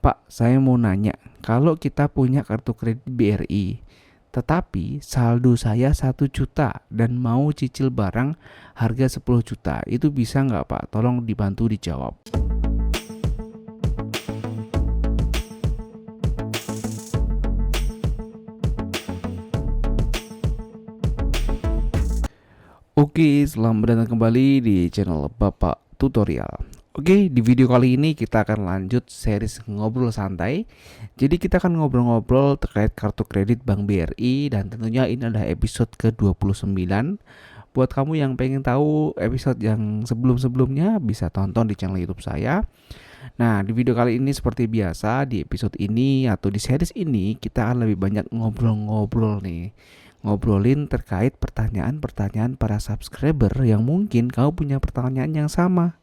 Pak, saya mau nanya, kalau kita punya kartu kredit BRI, tetapi saldo saya 1 juta dan mau cicil barang harga 10 juta, itu bisa nggak Pak? Tolong dibantu dijawab. Oke, selamat datang kembali di channel Bapak Tutorial. Oke, di video kali ini kita akan lanjut series ngobrol santai. Jadi kita akan ngobrol-ngobrol terkait kartu kredit Bank BRI dan tentunya ini adalah episode ke-29. Buat kamu yang pengen tahu episode yang sebelum-sebelumnya bisa tonton di channel YouTube saya. Nah, di video kali ini seperti biasa, di episode ini atau di series ini kita akan lebih banyak ngobrol-ngobrol nih. Ngobrolin terkait pertanyaan-pertanyaan para subscriber yang mungkin kamu punya pertanyaan yang sama.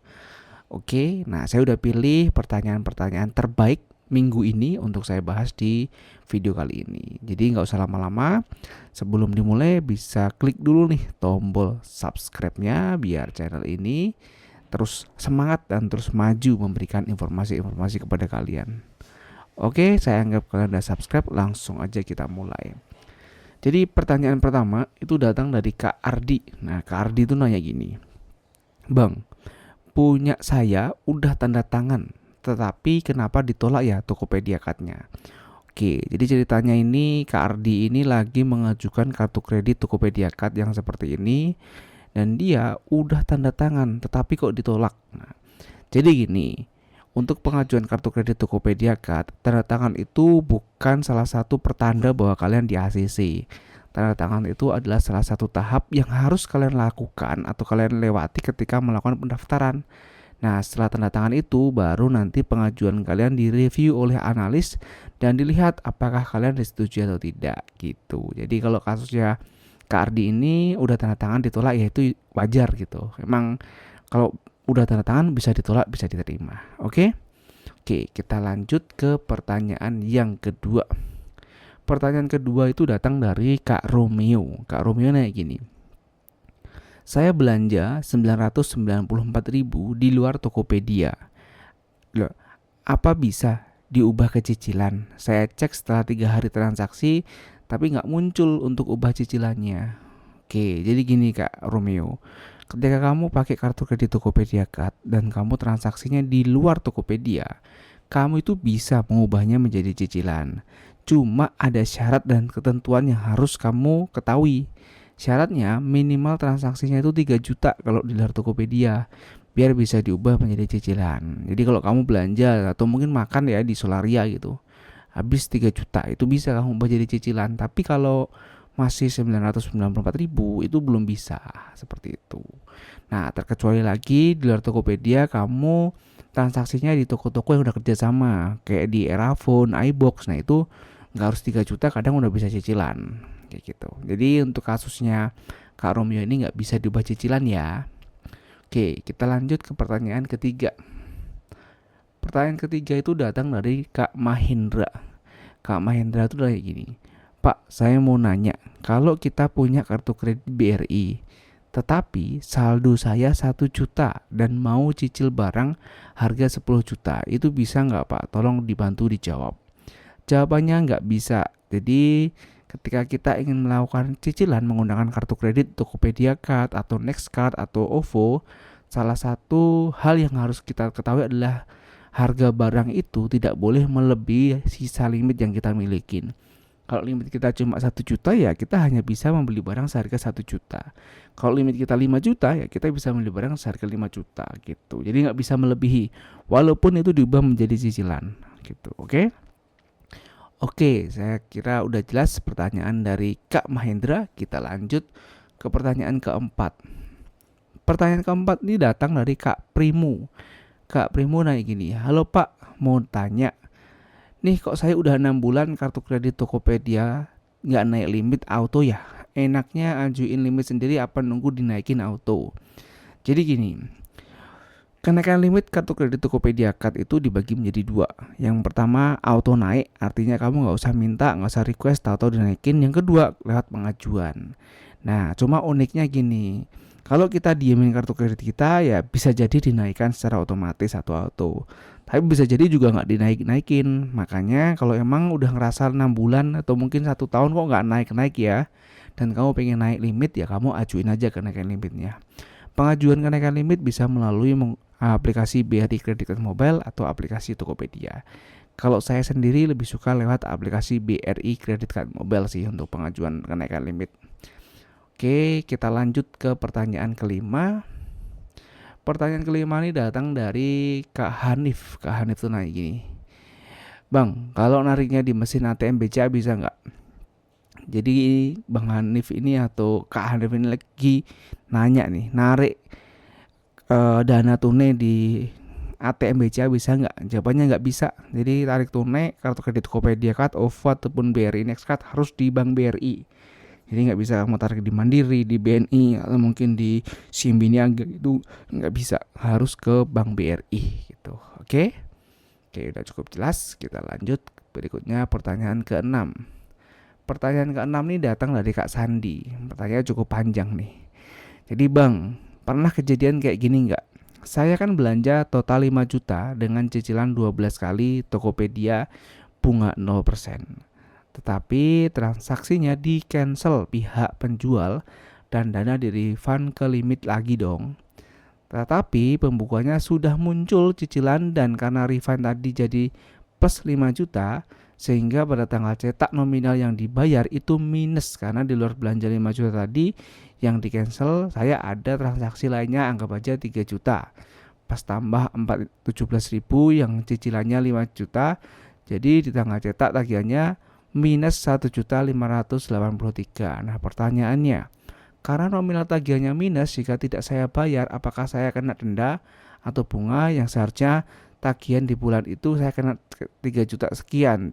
Oke, nah saya udah pilih pertanyaan-pertanyaan terbaik minggu ini untuk saya bahas di video kali ini. Jadi nggak usah lama-lama, sebelum dimulai bisa klik dulu nih tombol subscribe-nya biar channel ini terus semangat dan terus maju memberikan informasi-informasi kepada kalian. Oke, saya anggap kalian udah subscribe, langsung aja kita mulai. Jadi pertanyaan pertama itu datang dari Kak Ardi. Nah, Kak Ardi itu nanya gini, Bang, punya saya udah tanda tangan, tetapi kenapa ditolak ya Tokopedia Card-nya? Oke, jadi ceritanya ini Kak Ardi ini lagi mengajukan kartu kredit Tokopedia Card yang seperti ini, dan dia udah tanda tangan, tetapi kok ditolak. Nah, jadi gini, untuk pengajuan kartu kredit Tokopedia Card, tanda tangan itu bukan salah satu pertanda bahwa kalian di ACC. Tanda tangan itu adalah salah satu tahap yang harus kalian lakukan atau kalian lewati ketika melakukan pendaftaran. Nah, setelah tanda tangan itu baru nanti pengajuan kalian direview oleh analis dan dilihat apakah kalian disetujui atau tidak gitu. Jadi kalau kasusnya Kak Ardi ini udah tanda tangan ditolak ya itu wajar gitu. Emang kalau udah tanda tangan bisa ditolak bisa diterima. Oke, kita lanjut ke pertanyaan yang kedua. Pertanyaan kedua itu datang dari Kak Romeo. Kak Romeo nanya gini, saya belanja 994.000 di luar Tokopedia. Loh, apa bisa diubah ke cicilan? Saya cek setelah 3 hari transaksi tapi nggak muncul untuk ubah cicilannya. Oke, jadi gini Kak Romeo, ketika kamu pakai kartu kredit Tokopedia Card dan kamu transaksinya di luar Tokopedia, kamu itu bisa mengubahnya menjadi cicilan. Cuma ada syarat dan ketentuan yang harus kamu ketahui. Syaratnya minimal transaksinya itu 3 juta kalau di luar Tokopedia, biar bisa diubah menjadi cicilan. Jadi kalau kamu belanja atau mungkin makan ya di Solaria gitu, habis 3 juta itu bisa kamu ubah jadi cicilan. Tapi kalau masih 994.000 itu belum bisa seperti itu. Nah, terkecuali lagi di luar Tokopedia kamu transaksinya di toko-toko yang udah kerjasama kayak di Erafone, iBox. Nah itu nggak harus 3 juta, kadang udah bisa cicilan kayak gitu. Jadi untuk kasusnya Kak Romeo ini nggak bisa diubah cicilan ya. Oke, kita lanjut ke pertanyaan ketiga. Pertanyaan ketiga itu datang dari Kak Mahendra. Kak Mahendra itu kayak gini, Pak, saya mau nanya, kalau kita punya kartu kredit BRI, tetapi saldo saya 1 juta dan mau cicil barang harga 10 juta, itu bisa nggak Pak? Tolong dibantu dijawab. Jawabannya nggak bisa. Jadi ketika kita ingin melakukan cicilan menggunakan kartu kredit Tokopedia Card atau Nextcard atau OVO, salah satu hal yang harus kita ketahui adalah harga barang itu tidak boleh melebihi sisa limit yang kita miliki. Kalau limit kita cuma 1 juta ya kita hanya bisa membeli barang seharga 1 juta. Kalau limit kita 5 juta ya kita bisa membeli barang seharga 5 juta gitu. Jadi nggak bisa melebihi walaupun itu diubah menjadi cicilan gitu. Oke, saya kira udah jelas pertanyaan dari Kak Mahendra. Kita lanjut ke pertanyaan keempat. Pertanyaan keempat ini datang dari Kak Primu. Kak Primu nanya gini, halo Pak, mau tanya, nih kok saya udah 6 bulan kartu kredit Tokopedia nggak naik limit auto ya? Enaknya ajuin limit sendiri apa nunggu dinaikin auto? Jadi gini, kenaikan limit kartu kredit Tokopedia Card itu dibagi menjadi 2. Yang pertama auto naik, artinya kamu nggak usah minta, nggak usah request, tahu-tahu dinaikin. Yang kedua lewat pengajuan. Nah, cuma uniknya gini, Kalau kita diemin kartu kredit kita, ya bisa jadi dinaikkan secara otomatis atau auto. Tapi bisa jadi juga nggak dinaik-naikin. Makanya kalau emang udah ngerasa 6 bulan atau mungkin 1 tahun kok nggak naik-naik ya, dan kamu pengen naik limit, ya kamu ajuin aja kenaikan limitnya. Pengajuan kenaikan limit bisa melalui aplikasi BRI Credit Card Mobile atau aplikasi Tokopedia. Kalau saya sendiri lebih suka lewat aplikasi BRI Credit Card Mobile sih untuk pengajuan kenaikan limit. Oke, kita lanjut ke pertanyaan kelima. Pertanyaan kelima ini datang dari Kak Hanif. Kak Hanif tuh nanya gini, Bang, kalau nariknya di mesin ATM BCA bisa nggak? Jadi Bang Hanif ini atau Kak Hanif ini lagi nanya nih, narik dana tunai di ATM BCA bisa nggak? Jawabannya nggak bisa. Jadi tarik tunai kartu kredit Tokopedia Card, OVO ataupun BRI Next Card harus di Bank BRI. Jadi nggak bisa kamu tarik di Mandiri, di BNI, atau mungkin di Simbi Niaga, itu nggak bisa, harus ke Bank BRI gitu. Oke, udah cukup jelas. Kita lanjut berikutnya pertanyaan ke-6. Pertanyaan ke-6 ini datang dari Kak Sandi. Pertanyaannya cukup panjang nih. Jadi Bang, pernah kejadian kayak gini nggak? Saya kan belanja total 5 juta dengan cicilan 12 kali Tokopedia bunga 0%. Tetapi transaksinya di cancel pihak penjual dan dana di refund ke limit lagi dong. Tetapi pembukuannya sudah muncul cicilan dan karena refund tadi jadi plus 5 juta, sehingga pada tanggal cetak nominal yang dibayar itu minus karena di luar belanja 5 juta tadi yang di cancel saya ada transaksi lainnya anggap aja 3 juta. Pas tambah 17.000 yang cicilannya 5 juta. Jadi di tanggal cetak tagihannya minus 1.583. Nah pertanyaannya, karena nominal tagihannya minus, jika tidak saya bayar, apakah saya kena denda atau bunga yang seharusnya tagihan di bulan itu saya kena 3 juta sekian.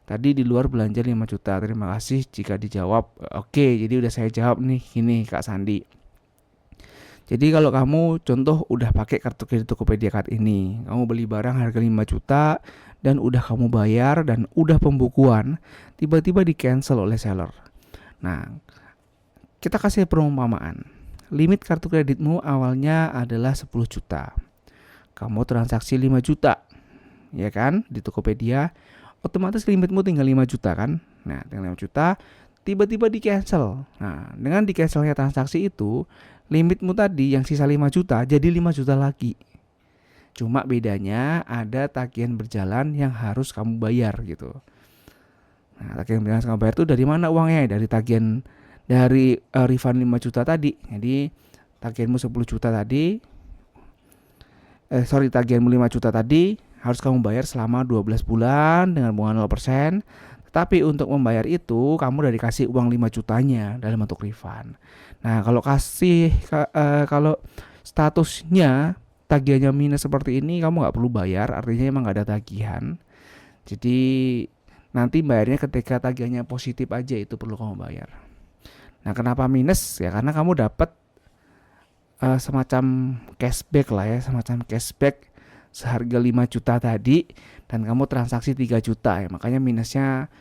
Tadi di luar belanja 5 juta. Terima kasih jika dijawab. Oke, jadi udah saya jawab nih, gini Kak Sandi. Jadi kalau kamu contoh udah pakai kartu kredit Tokopedia Card ini, kamu beli barang harga 5 juta dan udah kamu bayar dan udah pembukuan, tiba-tiba di cancel oleh seller. Nah, kita kasih perumpamaan. Limit kartu kreditmu awalnya adalah 10 juta. Kamu transaksi 5 juta. Ya kan? Di Tokopedia, otomatis limitmu tinggal 5 juta kan? Nah, tinggal 5 juta, tiba-tiba di cancel. Nah, dengan di cancelnya transaksi itu, limitmu tadi yang sisa 5 juta jadi 5 juta lagi. Cuma bedanya ada tagihan berjalan yang harus kamu bayar gitu. Nah, tagihan berjalan yang kamu bayar itu dari mana uangnya? Dari tagihan dari refund 5 juta tadi. Jadi tagihanmu 10 juta tadi, tagihanmu 5 juta tadi harus kamu bayar selama 12 bulan dengan bunga 0%. Tapi untuk membayar itu kamu udah dikasih uang 5 jutanya dalam bentuk refund. Nah, kalau statusnya tagihannya minus seperti ini, kamu nggak perlu bayar, artinya emang nggak ada tagihan. Jadi nanti bayarnya ketika tagihannya positif aja, itu perlu kamu bayar. Nah, kenapa minus? Ya karena kamu dapat semacam cashback lah ya, semacam cashback seharga 5 juta tadi dan kamu transaksi 3 juta ya, makanya minusnya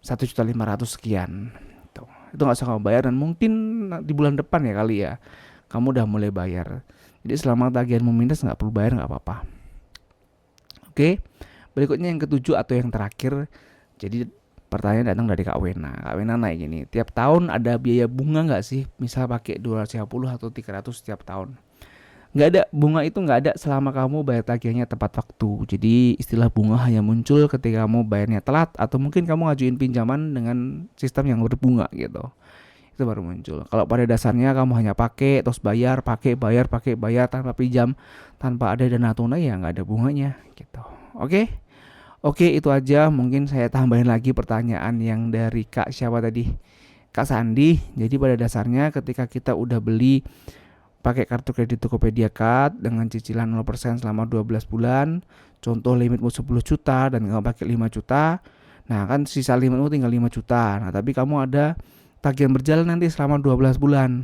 1.500.000 sekian. Itu nggak usah kamu bayar dan mungkin di bulan depan ya kali ya kamu udah mulai bayar. Jadi selama tagihanmu minus nggak perlu bayar, nggak apa-apa. Oke, berikutnya yang ketujuh atau yang terakhir. Jadi pertanyaan datang dari Kak Wena. Kak Wena naik gini, tiap tahun ada biaya bunga nggak sih? Misal pakai 250 atau 300 setiap tahun. Nggak ada, bunga itu nggak ada selama kamu bayar tagihannya tepat waktu. Jadi istilah bunga hanya muncul ketika kamu bayarnya telat atau mungkin kamu ngajuin pinjaman dengan sistem yang berbunga gitu. Itu baru muncul. Kalau pada dasarnya kamu hanya pakai terus bayar tanpa pinjam, tanpa ada dana tunai, ya nggak ada bunganya gitu. Oke, itu aja. Mungkin saya tambahin lagi pertanyaan yang dari Kak siapa tadi? Kak Sandi. Jadi pada dasarnya ketika kita udah beli pakai kartu kredit Tokopedia Card dengan cicilan 0% selama 12 bulan, contoh limitmu 10 juta dan kamu pakai 5 juta, nah kan sisa limitmu tinggal 5 juta. Nah, tapi kamu ada tagihan berjalan nanti selama 12 bulan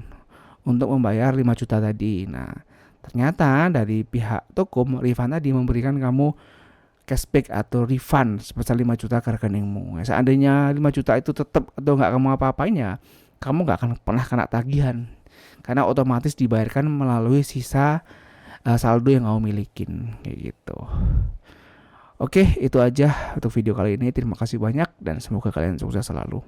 untuk membayar 5 juta tadi. Nah, ternyata dari pihak toko refund tadi memberikan kamu cashback atau refund sebesar 5 juta ke rekeningmu. Seandainya 5 juta itu tetap atau nggak kamu apa-apain, ya kamu nggak akan pernah kena tagihan. karena otomatis dibayarkan melalui sisa saldo yang kamu milikin kayak gitu. Oke, itu aja untuk video kali ini. Terima kasih banyak dan semoga kalian sukses selalu.